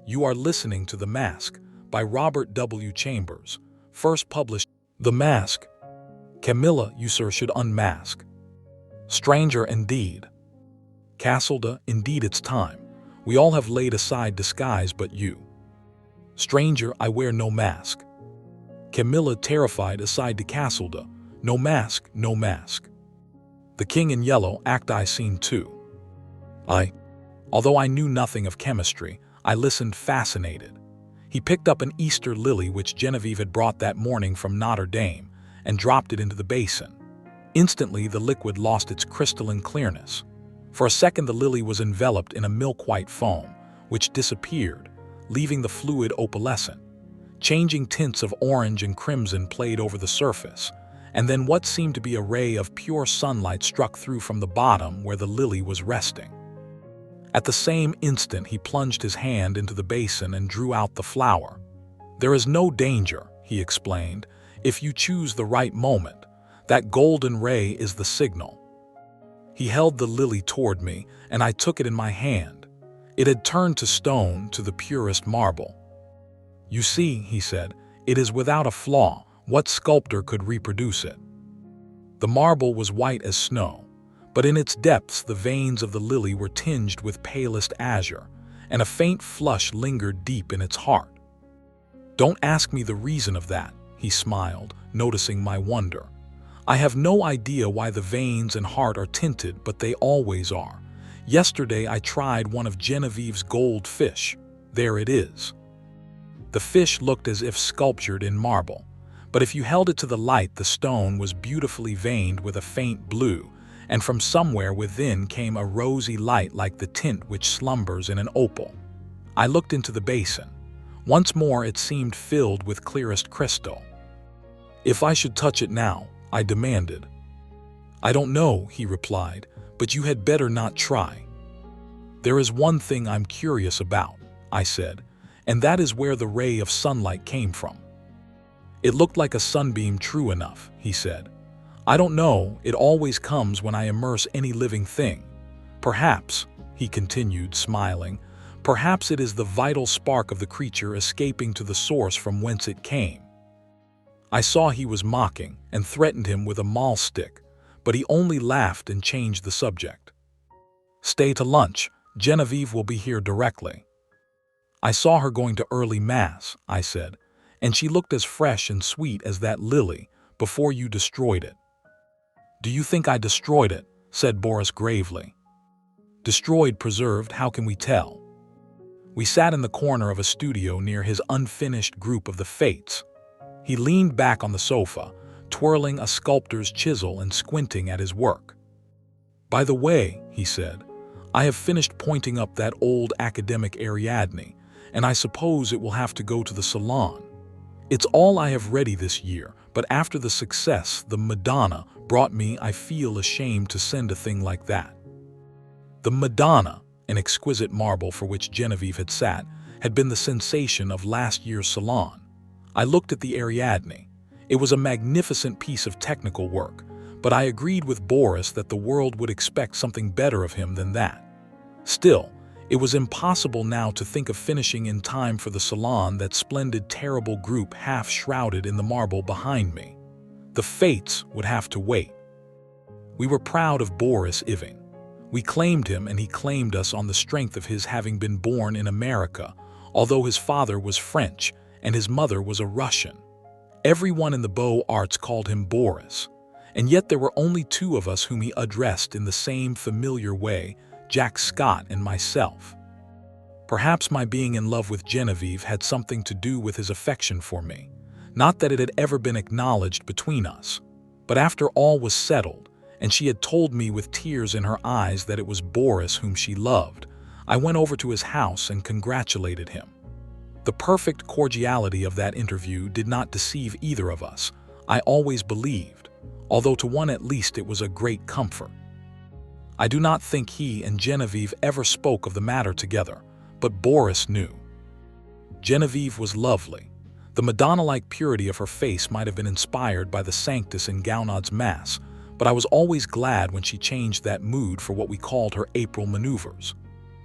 You are listening to The Mask by RobertWChambers, first published. The Mask. Camilla, you sir should unmask. Stranger indeed. Cassilda, indeed it's time. We all have laid aside disguise but you. Stranger, I wear no mask. Camilla, terrified, aside to Cassilda. No mask, no mask. The King in Yellow, Act I, Scene 2. Although I knew nothing of chemistry, I listened fascinated. He picked up an Easter lily which Genevieve had brought that morning from Notre Dame and dropped it into the basin. Instantly, the liquid lost its crystalline clearness. For a second, the lily was enveloped in a milk-white foam, which disappeared, leaving the fluid opalescent. Changing tints of orange and crimson played over the surface, and then what seemed to be a ray of pure sunlight struck through from the bottom where the lily was resting. At the same instant, he plunged his hand into the basin and drew out the flower. There is no danger, he explained, if you choose the right moment. That golden ray is the signal. He held the lily toward me, and I took it in my hand. It had turned to stone, to the purest marble. You see, he said, it is without a flaw. What sculptor could reproduce it? The marble was white as snow, but in its depths the veins of the lily were tinged with palest azure, and a faint flush lingered deep in its heart. Don't ask me the reason of that, he smiled, noticing my wonder. I have no idea why the veins and heart are tinted, but they always are. Yesterday I tried one of Genevieve's gold fish. There it is. The fish looked as if sculptured in marble, but if you held it to the light, the stone was beautifully veined with a faint blue, and from somewhere within came a rosy light like the tint which slumbers in an opal. I looked into the basin. Once more it seemed filled with clearest crystal. If I should touch it now, I demanded. I don't know, he replied, but you had better not try. There is one thing I'm curious about, I said, and that is where the ray of sunlight came from. It looked like a sunbeam, true enough, he said. I don't know, it always comes when I immerse any living thing. Perhaps, he continued, smiling, perhaps it is the vital spark of the creature escaping to the source from whence it came. I saw he was mocking and threatened him with a mahl stick, but he only laughed and changed the subject. Stay to lunch, Genevieve will be here directly. I saw her going to early mass, I said, and she looked as fresh and sweet as that lily before you destroyed it. Do you think I destroyed it? Said Boris gravely. Destroyed, preserved, how can we tell? We sat in the corner of a studio near his unfinished group of the Fates. He leaned back on the sofa, twirling a sculptor's chisel and squinting at his work. By the way, he said, I have finished pointing up that old academic Ariadne, and I suppose it will have to go to the salon. It's all I have ready this year, but after the success the Madonna brought me, I feel ashamed to send a thing like that. The Madonna, an exquisite marble for which Genevieve had sat, had been the sensation of last year's salon. I looked at the Ariadne. It was a magnificent piece of technical work, but I agreed with Boris that the world would expect something better of him than that. Still, it was impossible now to think of finishing in time for the salon, that splendid, terrible group half shrouded in the marble behind me. The Fates would have to wait. We were proud of Boris Iving. We claimed him and he claimed us on the strength of his having been born in America, although his father was French and his mother was a Russian. Everyone in the Beaux Arts called him Boris, and yet there were only two of us whom he addressed in the same familiar way, Jack Scott and myself. Perhaps my being in love with Genevieve had something to do with his affection for me. Not that it had ever been acknowledged between us, but after all was settled, and she had told me with tears in her eyes that it was Boris whom she loved, I went over to his house and congratulated him. The perfect cordiality of that interview did not deceive either of us, I always believed, although to one at least it was a great comfort. I do not think he and Genevieve ever spoke of the matter together, but Boris knew. Genevieve was lovely. The Madonna-like purity of her face might have been inspired by the Sanctus in Gounod's Mass, but I was always glad when she changed that mood for what we called her April maneuvers.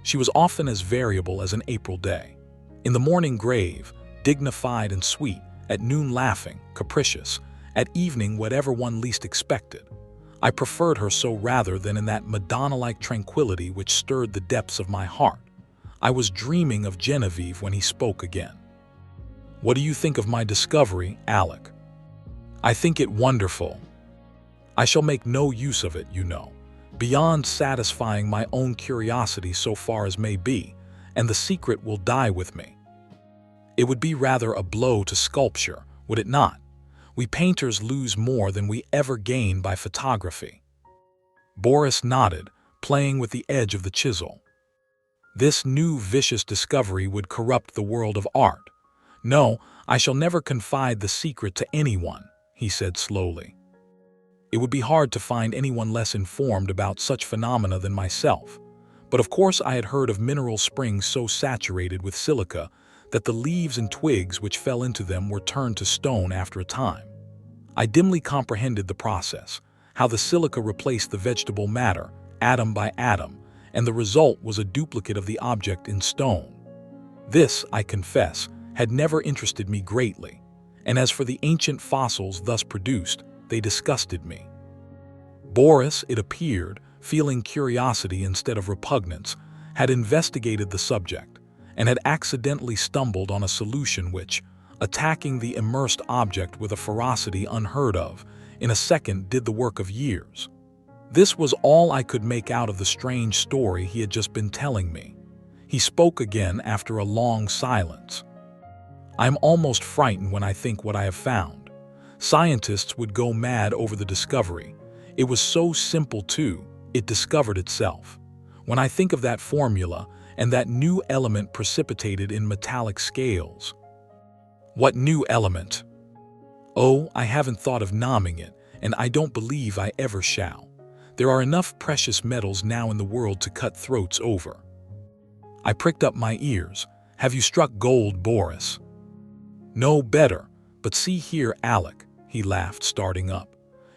She was often as variable as an April day. In the morning grave, dignified and sweet, at noon laughing, capricious, at evening whatever one least expected. I preferred her so rather than in that Madonna-like tranquility which stirred the depths of my heart. I was dreaming of Genevieve when he spoke again. "What do you think of my discovery, Alec?" "I think it wonderful. I shall make no use of it, you know, beyond satisfying my own curiosity so far as may be, and the secret will die with me." "It would be rather a blow to sculpture, would it not? We painters lose more than we ever gain by photography." Boris nodded, playing with the edge of the chisel. "This new vicious discovery would corrupt the world of art. No, I shall never confide the secret to anyone," he said slowly. "It would be hard to find anyone less informed about such phenomena than myself. But of course I had heard of mineral springs so saturated with silica that the leaves and twigs which fell into them were turned to stone after a time. I dimly comprehended the process, how the silica replaced the vegetable matter, atom by atom, and the result was a duplicate of the object in stone. This, I confess, had never interested me greatly, and as for the ancient fossils thus produced, they disgusted me." Boris, it appeared, feeling curiosity instead of repugnance, had investigated the subject, and had accidentally stumbled on a solution which, attacking the immersed object with a ferocity unheard of, in a second did the work of years. This was all I could make out of the strange story he had just been telling me. He spoke again after a long silence. "I am almost frightened when I think what I have found. Scientists would go mad over the discovery. It was so simple too, it discovered itself. When I think of that formula and that new element precipitated in metallic scales." "What new element?" "Oh, I haven't thought of naming it, and I don't believe I ever shall. There are enough precious metals now in the world to cut throats over." I pricked up my ears. "Have you struck gold, Boris?" "No better, but see here, Alec," he laughed, starting up.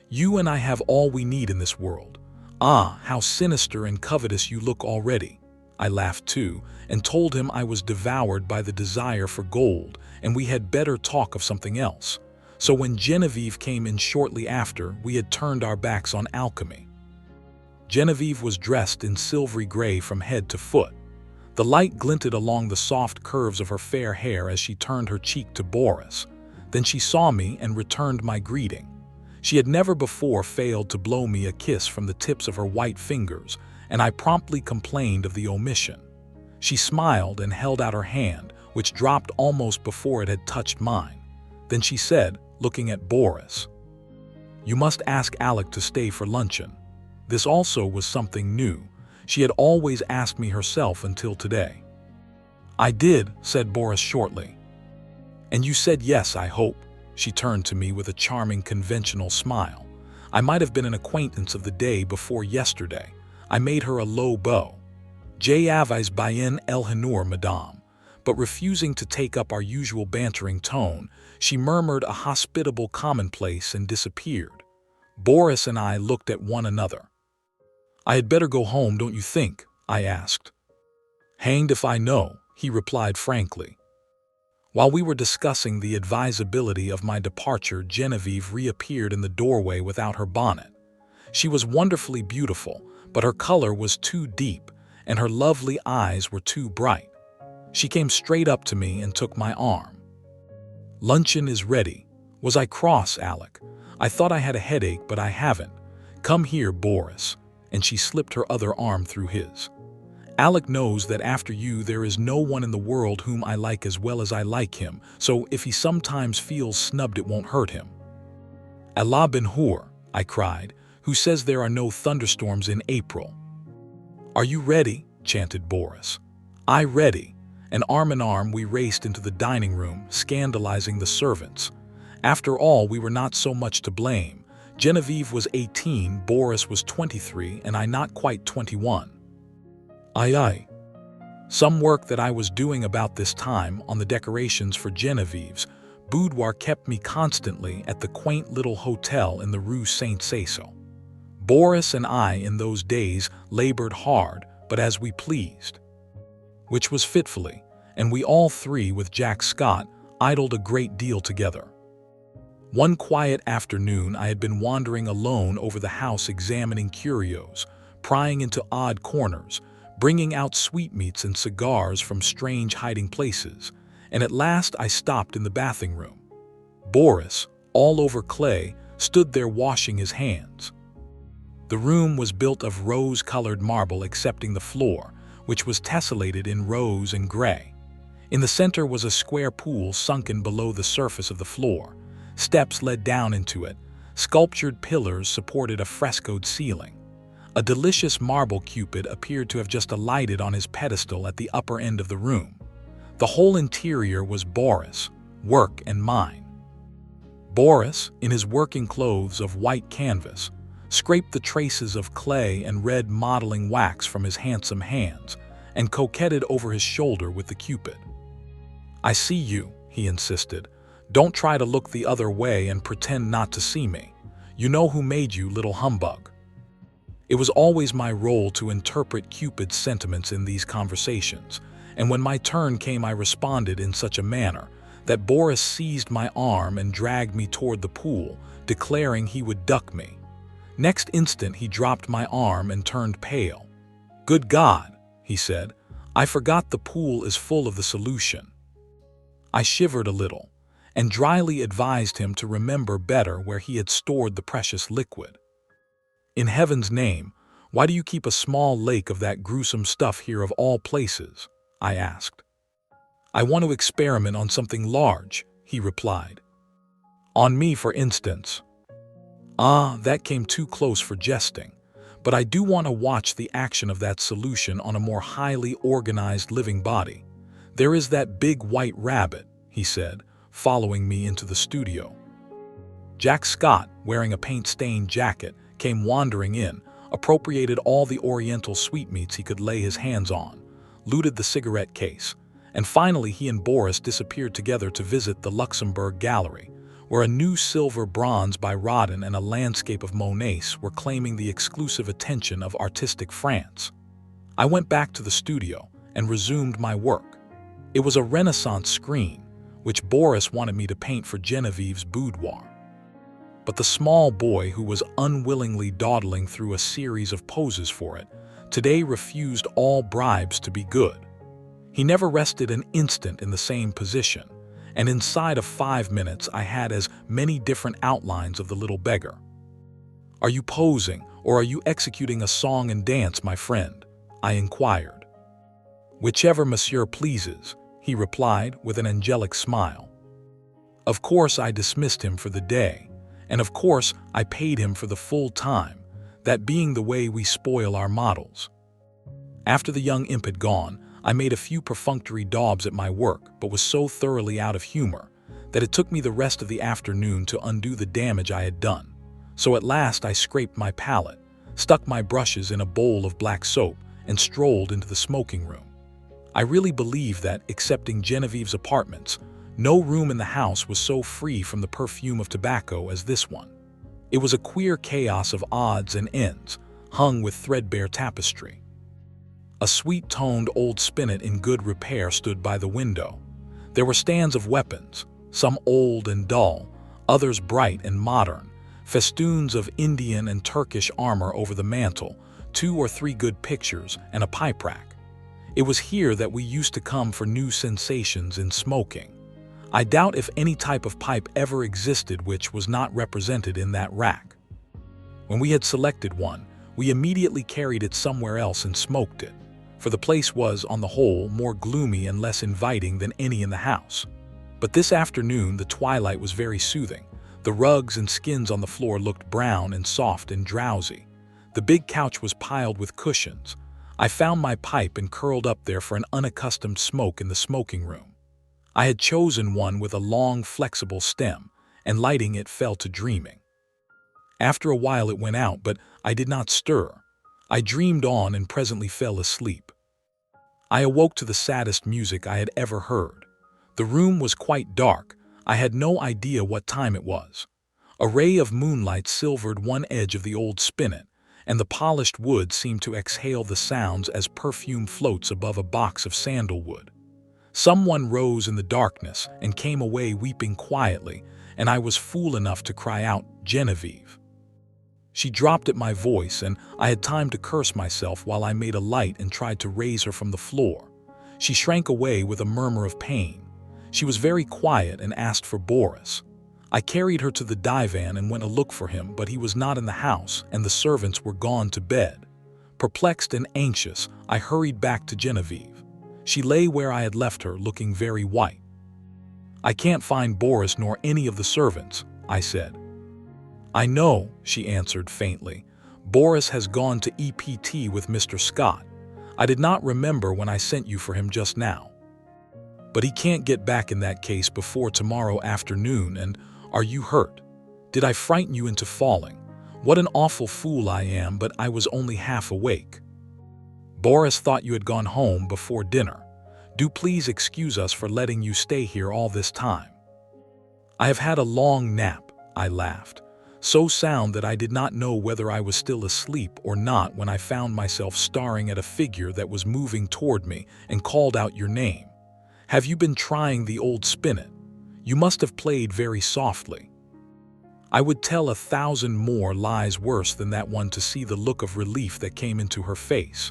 "You and I have all we need in this world. Ah, how sinister and covetous you look already." I laughed too, and told him I was devoured by the desire for gold, and we had better talk of something else. So when Genevieve came in shortly after, we had turned our backs on alchemy. Genevieve was dressed in silvery gray from head to foot. The light glinted along the soft curves of her fair hair as she turned her cheek to Boris. Then she saw me and returned my greeting. She had never before failed to blow me a kiss from the tips of her white fingers, and I promptly complained of the omission. She smiled and held out her hand, which dropped almost before it had touched mine. Then she said, looking at Boris, "You must ask Alec to stay for luncheon." This also was something new. She had always asked me herself until today. "I did," said Boris shortly. "And you said yes, I hope?" She turned to me with a charming conventional smile. I might have been an acquaintance of the day before yesterday. I made her a low bow. "J'avais bien el honneur, madame." But refusing to take up our usual bantering tone, she murmured a hospitable commonplace and disappeared. Boris and I looked at one another. "I had better go home, don't you think?" I asked. "Hanged if I know," he replied frankly. While we were discussing the advisability of my departure, Genevieve reappeared in the doorway without her bonnet. She was wonderfully beautiful, but her color was too deep, and her lovely eyes were too bright. She came straight up to me and took my arm. "Luncheon is ready. Was I cross, Alec? I thought I had a headache, but I haven't. Come here, Boris." And she slipped her other arm through his. "Alec knows that after you there is no one in the world whom I like as well as I like him, so if he sometimes feels snubbed it won't hurt him." "Allah ben Hur," I cried, "who says there are no thunderstorms in April?" "Are you ready?" chanted Boris. I ready, and arm in arm we raced into the dining room, scandalizing the servants. After all, we were not so much to blame. Genevieve was 18, Boris was 23, and I not quite 21. Aye. Some work that I was doing about this time on the decorations for Genevieve's boudoir kept me constantly at the quaint little hotel in the Rue Saint-Cecil. Boris and I in those days labored hard, but as we pleased. Which was fitfully, and we all three, with Jack Scott, idled a great deal together. One quiet afternoon, I had been wandering alone over the house examining curios, prying into odd corners, bringing out sweetmeats and cigars from strange hiding places, and at last I stopped in the bathing room. Boris, all over clay, stood there washing his hands. The room was built of rose-colored marble excepting the floor, which was tessellated in rose and gray. In the center was a square pool sunken below the surface of the floor. Steps led down into it. Sculptured pillars supported a frescoed ceiling. A delicious marble Cupid appeared to have just alighted on his pedestal at the upper end of the room. The whole interior was Boris' work and mine. Boris, in his working clothes of white canvas, scraped the traces of clay and red modeling wax from his handsome hands and coquetted over his shoulder with the Cupid. "I see you," he insisted. "Don't try to look the other way and pretend not to see me. You know who made you, little humbug." It was always my role to interpret Cupid's sentiments in these conversations, and when my turn came I responded in such a manner that Boris seized my arm and dragged me toward the pool, declaring he would duck me. Next instant he dropped my arm and turned pale. "Good God," he said, "I forgot the pool is full of the solution." I shivered a little, and dryly advised him to remember better where he had stored the precious liquid. "In heaven's name, why do you keep a small lake of that gruesome stuff here of all places?" I asked. "I want to experiment on something large," he replied. "On me, for instance." "Ah, that came too close for jesting, but I do want to watch the action of that solution on a more highly organized living body. There is that big white rabbit," he said, following me into the studio. Jack Scott, wearing a paint-stained jacket, came wandering in, appropriated all the oriental sweetmeats he could lay his hands on, looted the cigarette case, and finally he and Boris disappeared together to visit the Luxembourg Gallery, where a new silver bronze by Rodin and a landscape of Monet's were claiming the exclusive attention of artistic France. I went back to the studio and resumed my work. It was a Renaissance screen, which Boris wanted me to paint for Genevieve's boudoir. But the small boy who was unwillingly dawdling through a series of poses for it today refused all bribes to be good. He never rested an instant in the same position, and inside of 5 minutes I had as many different outlines of the little beggar. "Are you posing, or are you executing a song and dance, my friend?" I inquired. "Whichever monsieur pleases," he replied with an angelic smile. Of course I dismissed him for the day, and of course I paid him for the full time, that being the way we spoil our models. After the young imp had gone, I made a few perfunctory daubs at my work, but was so thoroughly out of humor that it took me the rest of the afternoon to undo the damage I had done. So at last I scraped my palette, stuck my brushes in a bowl of black soap, and strolled into the smoking room. I really believe that, excepting Genevieve's apartments, no room in the house was so free from the perfume of tobacco as this one. It was a queer chaos of odds and ends, hung with threadbare tapestry. A sweet-toned old spinet in good repair stood by the window. There were stands of weapons, some old and dull, others bright and modern, festoons of Indian and Turkish armor over the mantel, 2 or 3 good pictures, and a pipe rack. It was here that we used to come for new sensations in smoking. I doubt if any type of pipe ever existed which was not represented in that rack. When we had selected one, we immediately carried it somewhere else and smoked it, for the place was, on the whole, more gloomy and less inviting than any in the house. But this afternoon the twilight was very soothing. The rugs and skins on the floor looked brown and soft and drowsy. The big couch was piled with cushions. I found my pipe and curled up there for an unaccustomed smoke in the smoking room. I had chosen one with a long, flexible stem, and lighting it fell to dreaming. After a while it went out, but I did not stir. I dreamed on and presently fell asleep. I awoke to the saddest music I had ever heard. The room was quite dark. I had no idea what time it was. A ray of moonlight silvered one edge of the old spinet, and the polished wood seemed to exhale the sounds as perfume floats above a box of sandalwood. Someone rose in the darkness and came away weeping quietly, and I was fool enough to cry out, "Genevieve." She dropped at my voice, and I had time to curse myself while I made a light and tried to raise her from the floor. She shrank away with a murmur of pain. She was very quiet and asked for Boris. I carried her to the divan and went to look for him, but he was not in the house and the servants were gone to bed. Perplexed and anxious, I hurried back to Genevieve. She lay where I had left her, looking very white. "I can't find Boris nor any of the servants," I said. "I know," she answered faintly. "Boris has gone to EPT with Mr. Scott. I did not remember when I sent you for him just now. But he can't get back in that case before tomorrow afternoon, and are you hurt? Did I frighten you into falling? What an awful fool I am, but I was only half awake. Boris thought you had gone home before dinner. Do please excuse us for letting you stay here all this time." "I have had a long nap," I laughed, so sound that I did not know whether I was still asleep or not when I found myself staring at a figure that was moving toward me and called out your name. "Have you been trying the old spinet? You must have played very softly." I would tell 1,000 more lies worse than that one to see the look of relief that came into her face.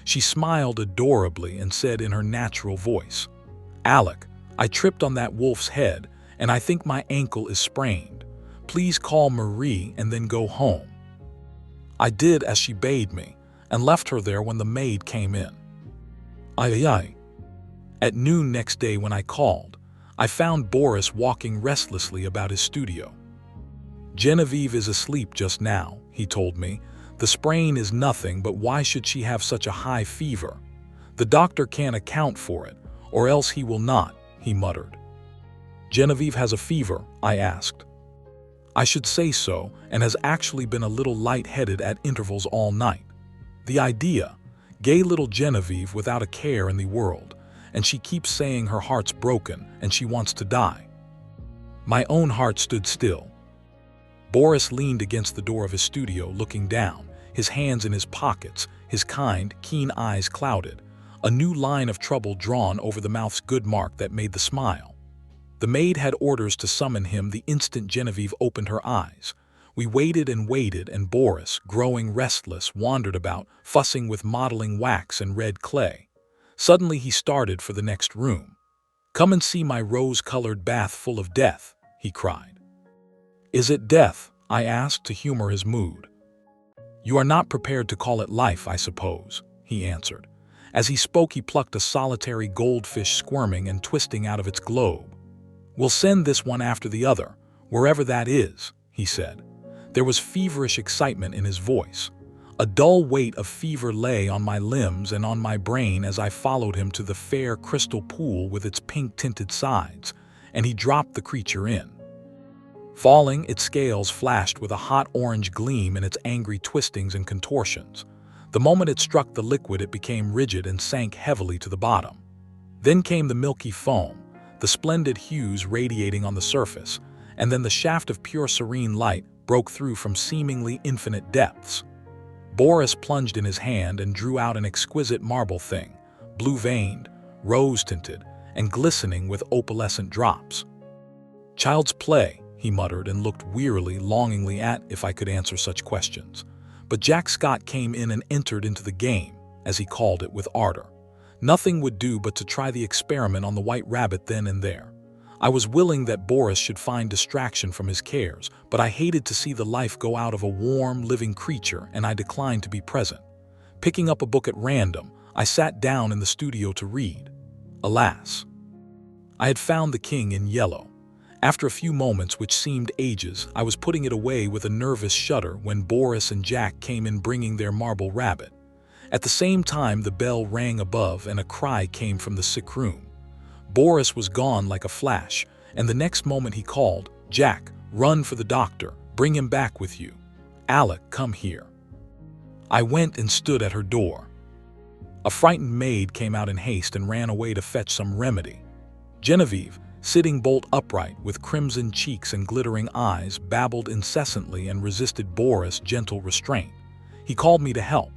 She smiled adorably and said in her natural voice, "Alec, I tripped on that wolf's head, and I think my ankle is sprained. Please call Marie and then go home." I did as she bade me, and left her there when the maid came in. Aye. At noon next day when I called, I found Boris walking restlessly about his studio. "Genevieve is asleep just now," he told me. "The sprain is nothing, but why should she have such a high fever? The doctor can't account for it, or else he will not," he muttered. "Genevieve has a fever?" I asked. "I should say so, and has actually been a little light-headed at intervals all night. The idea, gay little Genevieve without a care in the world, and she keeps saying her heart's broken and she wants to die." My own heart stood still. Boris leaned against the door of his studio, looking down, his hands in his pockets, his kind, keen eyes clouded, a new line of trouble drawn over the mouth's good mark that made the smile. The maid had orders to summon him the instant Genevieve opened her eyes. We waited, and Boris, growing restless, wandered about, fussing with modeling wax and red clay. Suddenly he started for the next room. "Come and see my rose-colored bath full of death," he cried. "Is it death?" I asked to humor his mood. "You are not prepared to call it life, I suppose," he answered. As he spoke, he plucked a solitary goldfish squirming and twisting out of its globe. "We'll send this one after the other, wherever that is," he said. There was feverish excitement in his voice. A dull weight of fever lay on my limbs and on my brain as I followed him to the fair crystal pool with its pink-tinted sides, and he dropped the creature in. Falling, its scales flashed with a hot orange gleam in its angry twistings and contortions. The moment it struck the liquid, it became rigid and sank heavily to the bottom. Then came the milky foam, the splendid hues radiating on the surface, and then the shaft of pure serene light broke through from seemingly infinite depths. Boris plunged in his hand and drew out an exquisite marble thing, blue-veined, rose-tinted, and glistening with opalescent drops. "Child's play," he muttered and looked wearily, longingly at if I could answer such questions. But Jack Scott came in and entered into the game, as he called it, with ardor. Nothing would do but to try the experiment on the white rabbit then and there. I was willing that Boris should find distraction from his cares, but I hated to see the life go out of a warm, living creature, and I declined to be present. Picking up a book at random, I sat down in the studio to read. Alas! I had found The King in Yellow. After a few moments, which seemed ages, I was putting it away with a nervous shudder when Boris and Jack came in bringing their marble rabbit. At the same time, the bell rang above and a cry came from the sick room. Boris was gone like a flash, and the next moment he called, "Jack, run for the doctor, bring him back with you. Alec, come here." I went and stood at her door. A frightened maid came out in haste and ran away to fetch some remedy. Genevieve, sitting bolt upright with crimson cheeks and glittering eyes, babbled incessantly and resisted Boris' gentle restraint. He called me to help.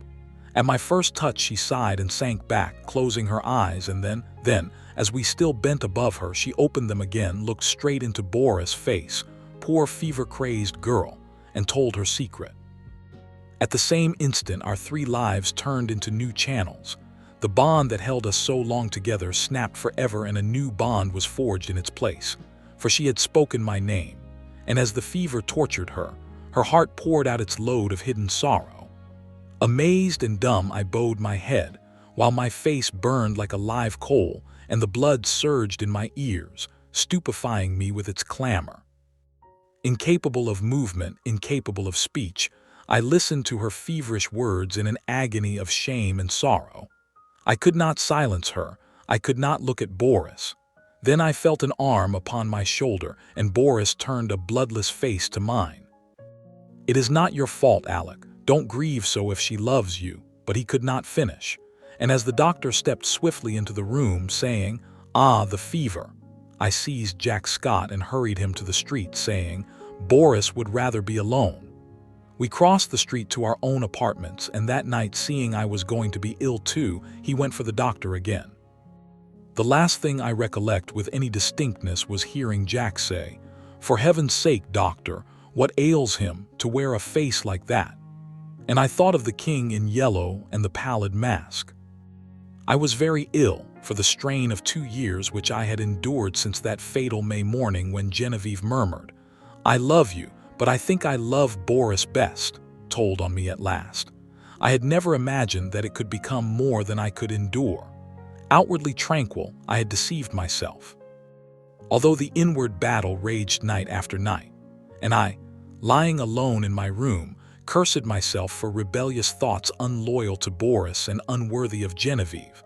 At my first touch she sighed and sank back, closing her eyes, and then, As we still bent above her, she opened them again, looked straight into Boris' face, poor fever-crazed girl, and told her secret. At the same instant, our 3 lives turned into new channels. The bond that held us so long together snapped forever, and a new bond was forged in its place. For she had spoken my name, and as the fever tortured her, her heart poured out its load of hidden sorrow. Amazed and dumb, I bowed my head, while my face burned like a live coal, and the blood surged in my ears, stupefying me with its clamor. Incapable of movement, incapable of speech, I listened to her feverish words in an agony of shame and sorrow. I could not silence her. I could not look at Boris. Then I felt an arm upon my shoulder, and Boris turned a bloodless face to mine. "It is not your fault, Alec. Don't grieve so if she loves you." But he could not finish. And as the doctor stepped swiftly into the room, saying, "Ah, the fever," I seized Jack Scott and hurried him to the street, saying, "Boris would rather be alone." We crossed the street to our own apartments, and that night, seeing I was going to be ill too, he went for the doctor again. The last thing I recollect with any distinctness was hearing Jack say, "For heaven's sake, doctor, what ails him to wear a face like that?" And I thought of the king in yellow and the pallid mask. I was very ill for the strain of 2 years which I had endured since that fatal May morning when Genevieve murmured, "I love you, but I think I love Boris best," told on me at last. I had never imagined that it could become more than I could endure. Outwardly tranquil, I had deceived myself. Although the inward battle raged night after night, and I, lying alone in my room, cursed myself for rebellious thoughts unloyal to Boris and unworthy of Genevieve,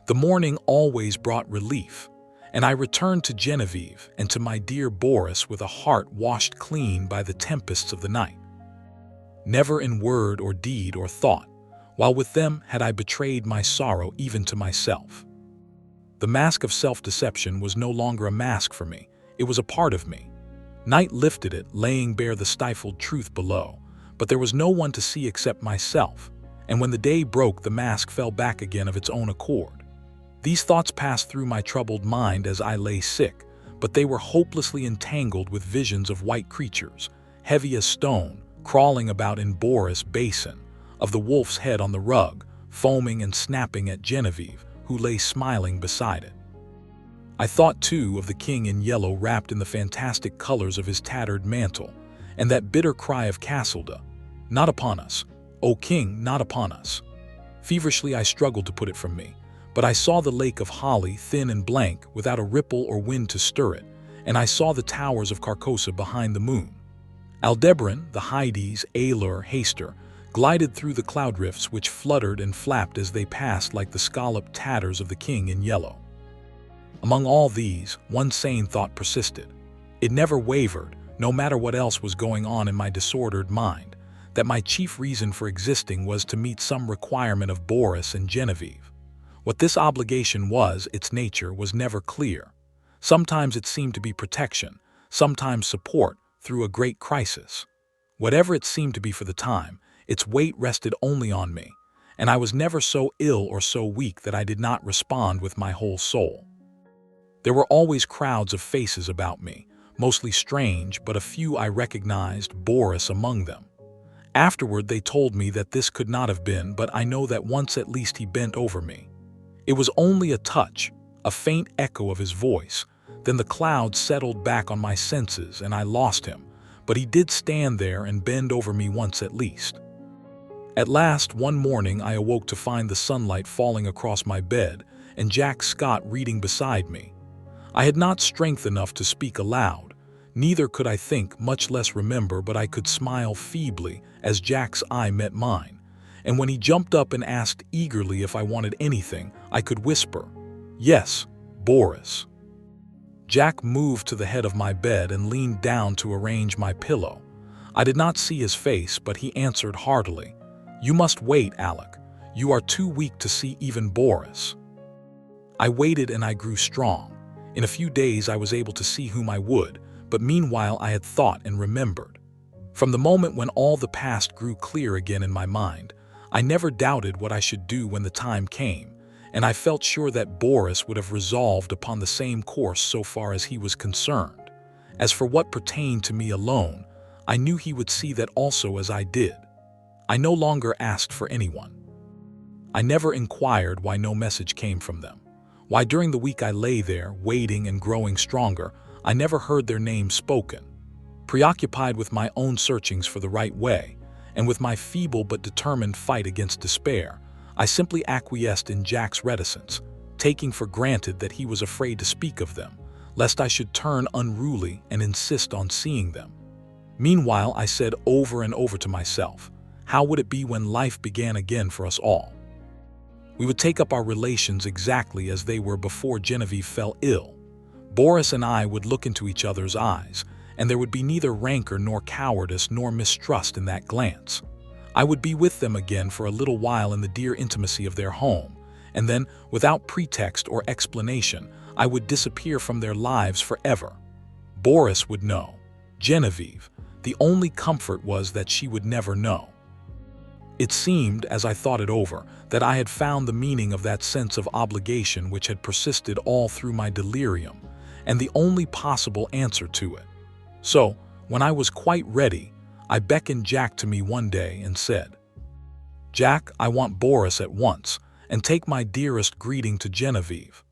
the morning always brought relief, and I returned to Genevieve and to my dear Boris with a heart washed clean by the tempests of the night. Never in word or deed or thought, while with them, had I betrayed my sorrow even to myself. The mask of self-deception was no longer a mask for me, it was a part of me. Night lifted it, laying bare the stifled truth below, but there was no one to see except myself, and when the day broke, the mask fell back again of its own accord. These thoughts passed through my troubled mind as I lay sick, but they were hopelessly entangled with visions of white creatures, heavy as stone, crawling about in Boris' basin, of the wolf's head on the rug, foaming and snapping at Genevieve, who lay smiling beside it. I thought, too, of the king in yellow wrapped in the fantastic colors of his tattered mantle, and that bitter cry of Cassilda, "Not upon us, O king, not upon us." Feverishly I struggled to put it from me, but I saw the lake of Holly, thin and blank, without a ripple or wind to stir it, and I saw the towers of Carcosa behind the moon. Aldebaran, the Hyades, Aelur, Haster, glided through the cloud rifts which fluttered and flapped as they passed like the scalloped tatters of the king in yellow. Among all these, one sane thought persisted. It never wavered, no matter what else was going on in my disordered mind, that my chief reason for existing was to meet some requirement of Boris and Genevieve. What this obligation was, its nature, was never clear. Sometimes it seemed to be protection, sometimes support through a great crisis. Whatever it seemed to be for the time, its weight rested only on me, and I was never so ill or so weak that I did not respond with my whole soul. There were always crowds of faces about me, mostly strange, but a few I recognized, Boris among them. Afterward they told me that this could not have been, but I know that once at least he bent over me. It was only a touch, a faint echo of his voice. Then the cloud settled back on my senses and I lost him, but he did stand there and bend over me once at least. At last, one morning I awoke to find the sunlight falling across my bed and Jack Scott reading beside me. I had not strength enough to speak aloud, neither could I think, much less remember, but I could smile feebly as Jack's eye met mine, and when he jumped up and asked eagerly if I wanted anything, I could whisper, "Yes, Boris." Jack moved to the head of my bed and leaned down to arrange my pillow. I did not see his face, but he answered heartily, "You must wait, Alec. You are too weak to see even Boris." I waited and I grew strong. In a few days I was able to see whom I would, but meanwhile I had thought and remembered. From the moment when all the past grew clear again in my mind, I never doubted what I should do when the time came, and I felt sure that Boris would have resolved upon the same course so far as he was concerned. As for what pertained to me alone, I knew he would see that also as I did. I no longer asked for anyone. I never inquired why no message came from them. Why during the week I lay there, waiting and growing stronger, I never heard their names spoken. Preoccupied with my own searchings for the right way, and with my feeble but determined fight against despair, I simply acquiesced in Jack's reticence, taking for granted that he was afraid to speak of them, lest I should turn unruly and insist on seeing them. Meanwhile, I said over and over to myself, how would it be when life began again for us all? We would take up our relations exactly as they were before Genevieve fell ill. Boris and I would look into each other's eyes, and there would be neither rancor nor cowardice nor mistrust in that glance. I would be with them again for a little while in the dear intimacy of their home, and then, without pretext or explanation, I would disappear from their lives forever. Boris would know. Genevieve, the only comfort was that she would never know. It seemed, as I thought it over, that I had found the meaning of that sense of obligation which had persisted all through my delirium, and the only possible answer to it. So, when I was quite ready, I beckoned Jack to me one day and said, "Jack, I want Boris at once, and take my dearest greeting to Genevieve."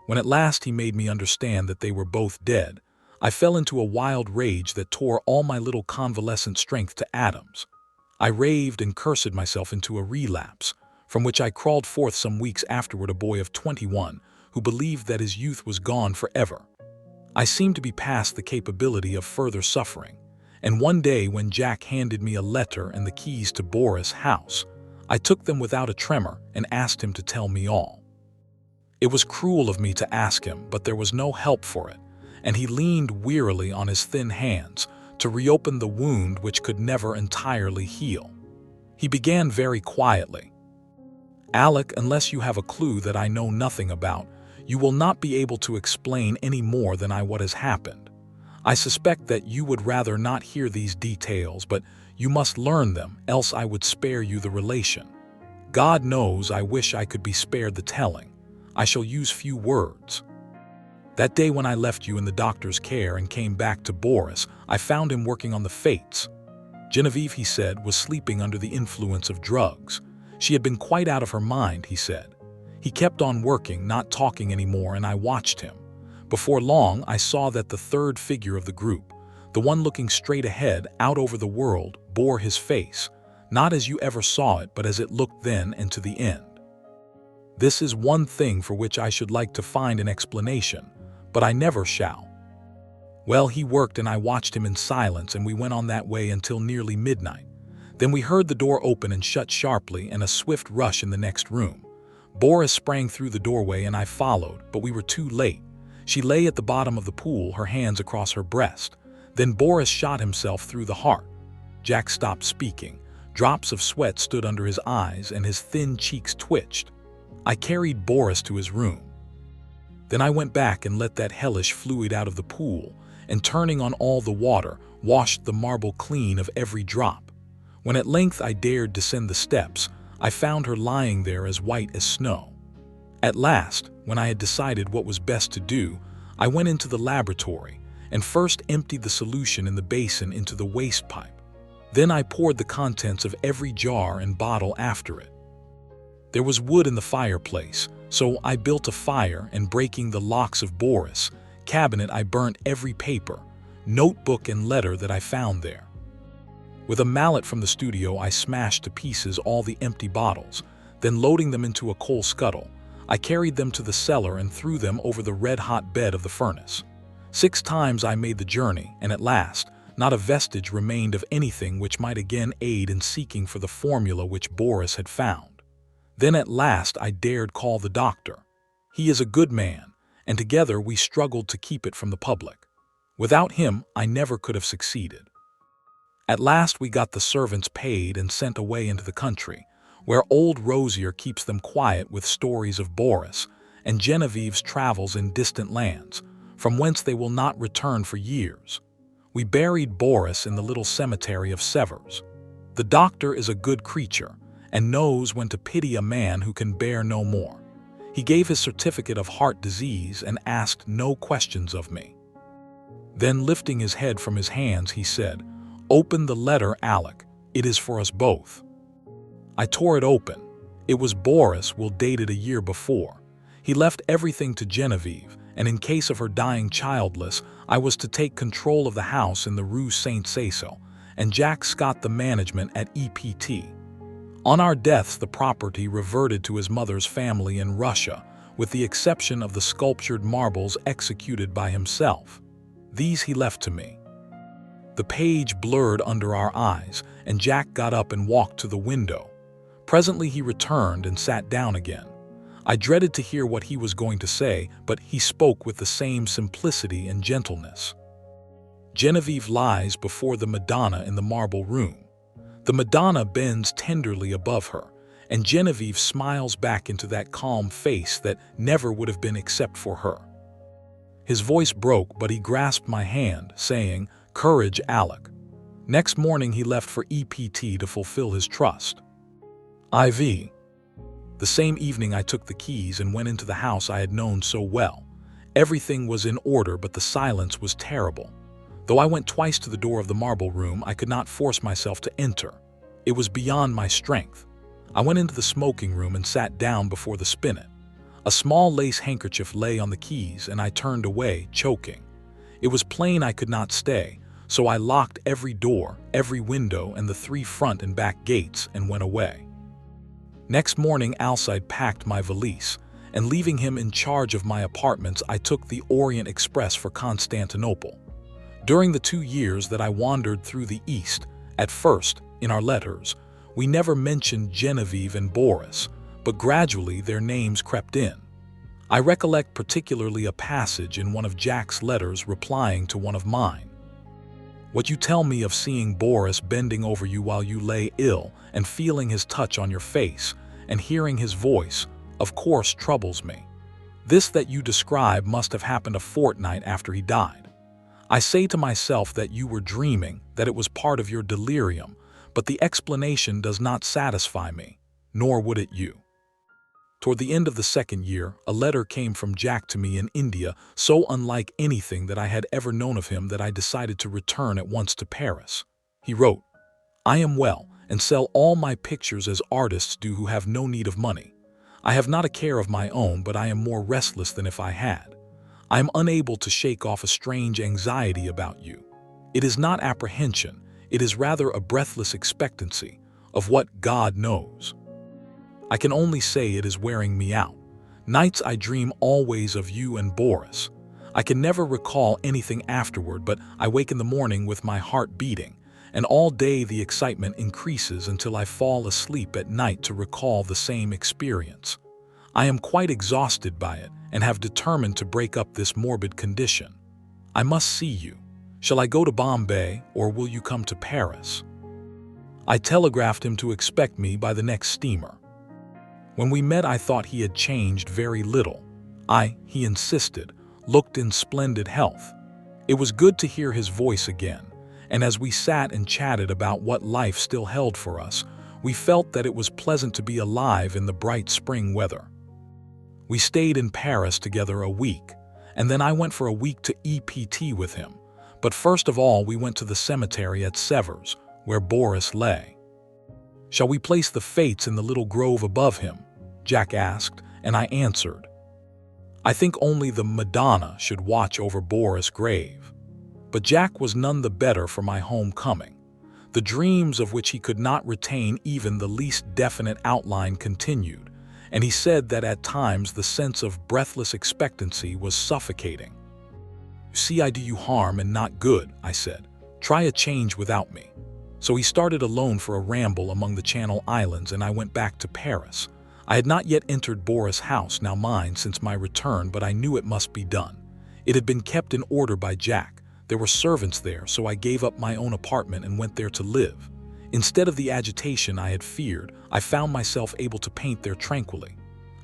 When at last he made me understand that they were both dead, I fell into a wild rage that tore all my little convalescent strength to atoms. I raved and cursed myself into a relapse, from which I crawled forth some weeks afterward a boy of 21 who believed that his youth was gone forever. I seemed to be past the capability of further suffering, and one day when Jack handed me a letter and the keys to Boris' house, I took them without a tremor and asked him to tell me all. It was cruel of me to ask him, but there was no help for it, and he leaned wearily on his thin hands to reopen the wound which could never entirely heal. He began very quietly. "Alec, unless you have a clue that I know nothing about, you will not be able to explain any more than what has happened. I suspect that you would rather not hear these details, but you must learn them, else I would spare you the relation. God knows I wish I could be spared the telling. I shall use few words. That day when I left you in the doctor's care and came back to Boris, I found him working on the fates. Genevieve, he said, was sleeping under the influence of drugs. She had been quite out of her mind, he said. He kept on working, not talking anymore, and I watched him. Before long, I saw that the third figure of the group, the one looking straight ahead, out over the world, bore his face, not as you ever saw it, but as it looked then and to the end. This is one thing for which I should like to find an explanation, but I never shall. Well, he worked and I watched him in silence, and we went on that way until nearly midnight. Then we heard the door open and shut sharply and a swift rush in the next room. Boris sprang through the doorway and I followed, but we were too late. She lay at the bottom of the pool, her hands across her breast. Then Boris shot himself through the heart. Jack stopped speaking. Drops of sweat stood under his eyes and his thin cheeks twitched. I carried Boris to his room. Then I went back and let that hellish fluid out of the pool, and turning on all the water, washed the marble clean of every drop. When at length I dared descend the steps, I found her lying there as white as snow. At last, when I had decided what was best to do, I went into the laboratory and first emptied the solution in the basin into the waste pipe. Then I poured the contents of every jar and bottle after it. There was wood in the fireplace, so I built a fire, and breaking the locks of Boris' cabinet, I burnt every paper, notebook and letter that I found there. With a mallet from the studio, I smashed to pieces all the empty bottles. Then loading them into a coal scuttle, I carried them to the cellar and threw them over the red-hot bed of the furnace. 6 times I made the journey, and at last, not a vestige remained of anything which might again aid in seeking for the formula which Boris had found. Then at last I dared call the doctor. He is a good man, and together we struggled to keep it from the public. Without him, I never could have succeeded. At last we got the servants paid and sent away into the country, where old Rosier keeps them quiet with stories of Boris and Genevieve's travels in distant lands, from whence they will not return for years. We buried Boris in the little cemetery of Severs. The doctor is a good creature, and knows when to pity a man who can bear no more. He gave his certificate of heart disease and asked no questions of me. Then, lifting his head from his hands, he said, "Open the letter, Alec. It is for us both." I tore it open. It was Boris, dated a year before. He left everything to Genevieve, and in case of her dying childless, I was to take control of the house in the Rue Saint-Cecil, and Jack Scott the management at EPT. On our deaths, the property reverted to his mother's family in Russia, with the exception of the sculptured marbles executed by himself. These he left to me. The page blurred under our eyes, and Jack got up and walked to the window. Presently he returned and sat down again. I dreaded to hear what he was going to say, but he spoke with the same simplicity and gentleness. "Genevieve lies before the Madonna in the marble room. The Madonna bends tenderly above her, and Genevieve smiles back into that calm face that never would have been except for her." His voice broke, but he grasped my hand, saying, "Courage, Alec." Next morning he left for EPT to fulfill his trust. IV. The same evening I took the keys and went into the house I had known so well. Everything was in order, but the silence was terrible. Though I went twice to the door of the marble room, I could not force myself to enter. It was beyond my strength. I went into the smoking room and sat down before the spinet. A small lace handkerchief lay on the keys, and I turned away, choking. It was plain I could not stay, so I locked every door, every window, and the 3 front and back gates, and went away. Next morning Alcide packed my valise, and leaving him in charge of my apartments, I took the Orient Express for Constantinople. During the 2 years that I wandered through the East, at first, in our letters, we never mentioned Genevieve and Boris, but gradually their names crept in. I recollect particularly a passage in one of Jack's letters replying to one of mine. "What you tell me of seeing Boris bending over you while you lay ill and feeling his touch on your face and hearing his voice, of course troubles me. This that you describe must have happened a fortnight after he died. I say to myself that you were dreaming, that it was part of your delirium, but the explanation does not satisfy me, nor would it you." Toward the end of the 2nd year, a letter came from Jack to me in India, so unlike anything that I had ever known of him that I decided to return at once to Paris. He wrote, "I am well, and sell all my pictures as artists do who have no need of money. I have not a care of my own, but I am more restless than if I had. I am unable to shake off a strange anxiety about you. It is not apprehension, it is rather a breathless expectancy of what God knows. I can only say it is wearing me out. Nights I dream always of you and Boris. I can never recall anything afterward, but I wake in the morning with my heart beating, and all day the excitement increases until I fall asleep at night to recall the same experience. I am quite exhausted by it and have determined to break up this morbid condition. I must see you. Shall I go to Bombay, or will you come to Paris?" I telegraphed him to expect me by the next steamer. When we met, I thought he had changed very little. He insisted, looked in splendid health. It was good to hear his voice again, and as we sat and chatted about what life still held for us, we felt that it was pleasant to be alive in the bright spring weather. We stayed in Paris together a week, and then I went for a week to EPT with him. But first of all, we went to the cemetery at Sevres, where Boris lay. "Shall we place the fates in the little grove above him?" Jack asked, and I answered, "I think only the Madonna should watch over Boris' grave." But Jack was none the better for my homecoming. The dreams of which he could not retain even the least definite outline continued, and he said that at times the sense of breathless expectancy was suffocating. "You see, I do you harm and not good," I said. "Try a change without me." So he started alone for a ramble among the Channel Islands, and I went back to Paris. I had not yet entered Boris' house, now mine, since my return, but I knew it must be done. It had been kept in order by Jack. There were servants there, so I gave up my own apartment and went there to live. Instead of the agitation I had feared, I found myself able to paint there tranquilly.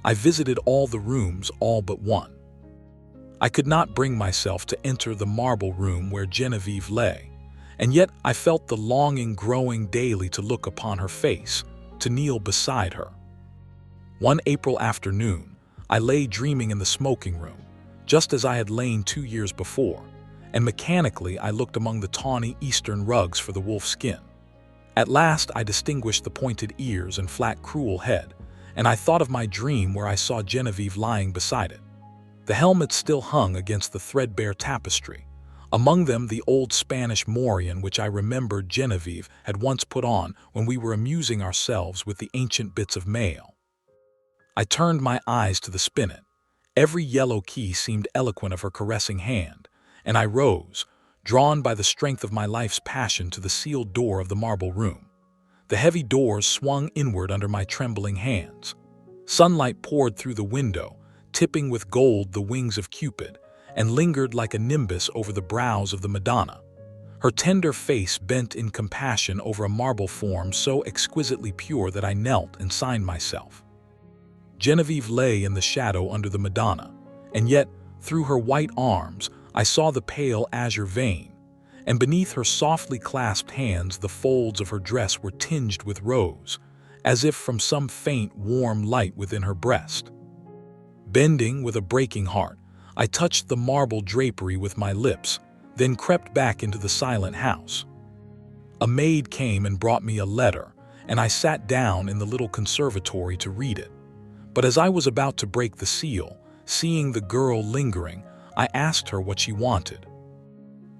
I visited all the rooms, all but one. I could not bring myself to enter the marble room where Genevieve lay, and yet I felt the longing growing daily to look upon her face, to kneel beside her. One April afternoon, I lay dreaming in the smoking room, just as I had lain 2 years before, and mechanically I looked among the tawny eastern rugs for the wolf skin. At last I distinguished the pointed ears and flat cruel head, and I thought of my dream where I saw Genevieve lying beside it. The helmet still hung against the threadbare tapestry, among them the old Spanish morion which I remembered Genevieve had once put on when we were amusing ourselves with the ancient bits of mail. I turned my eyes to the spinet. Every yellow key seemed eloquent of her caressing hand, and I rose, drawn by the strength of my life's passion, to the sealed door of the marble room. The heavy doors swung inward under my trembling hands. Sunlight poured through the window, tipping with gold the wings of Cupid, and lingered like a nimbus over the brows of the Madonna. Her tender face bent in compassion over a marble form so exquisitely pure that I knelt and signed myself. Genevieve lay in the shadow under the Madonna, and yet, through her white arms, I saw the pale azure vein, and beneath her softly clasped hands the folds of her dress were tinged with rose, as if from some faint, warm light within her breast. Bending with a breaking heart, I touched the marble drapery with my lips, then crept back into the silent house. A maid came and brought me a letter, and I sat down in the little conservatory to read it. But as I was about to break the seal, seeing the girl lingering, I asked her what she wanted.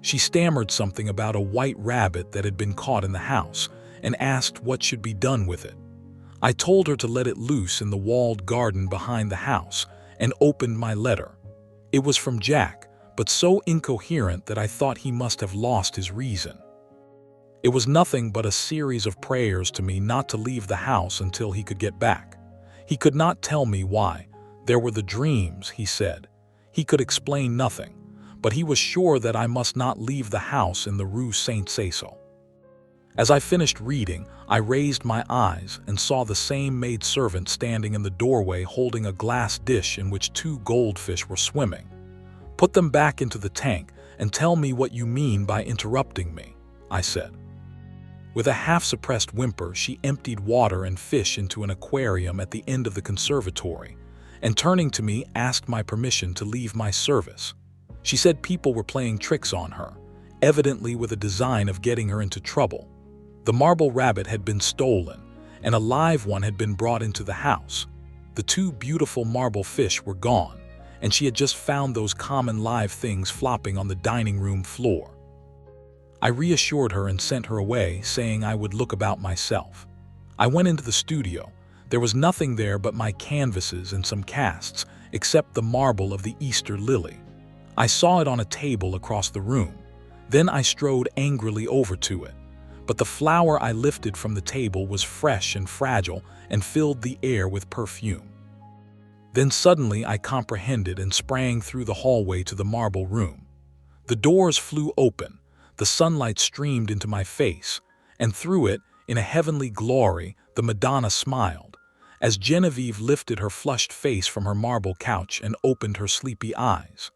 She stammered something about a white rabbit that had been caught in the house, and asked what should be done with it. I told her to let it loose in the walled garden behind the house, and opened my letter. It was from Jack, but so incoherent that I thought he must have lost his reason. It was nothing but a series of prayers to me not to leave the house until he could get back. He could not tell me why. There were the dreams, he said. He could explain nothing, but he was sure that I must not leave the house in the Rue Saint-Cecil. As I finished reading, I raised my eyes and saw the same maidservant standing in the doorway holding a glass dish in which 2 goldfish were swimming. "Put them back into the tank and tell me what you mean by interrupting me," I said. With a half-suppressed whimper, she emptied water and fish into an aquarium at the end of the conservatory, and turning to me, asked my permission to leave my service. She said people were playing tricks on her, evidently with a design of getting her into trouble. The marble rabbit had been stolen, and a live one had been brought into the house. The 2 beautiful marble fish were gone, and she had just found those common live things flopping on the dining room floor. I reassured her and sent her away, saying I would look about myself. I went into the studio. There was nothing there but my canvases and some casts, except the marble of the Easter lily. I saw it on a table across the room. Then I strode angrily over to it. But the flower I lifted from the table was fresh and fragile and filled the air with perfume. Then suddenly I comprehended and sprang through the hallway to the marble room. The doors flew open, the sunlight streamed into my face, and through it, in a heavenly glory, the Madonna smiled, as Genevieve lifted her flushed face from her marble couch and opened her sleepy eyes.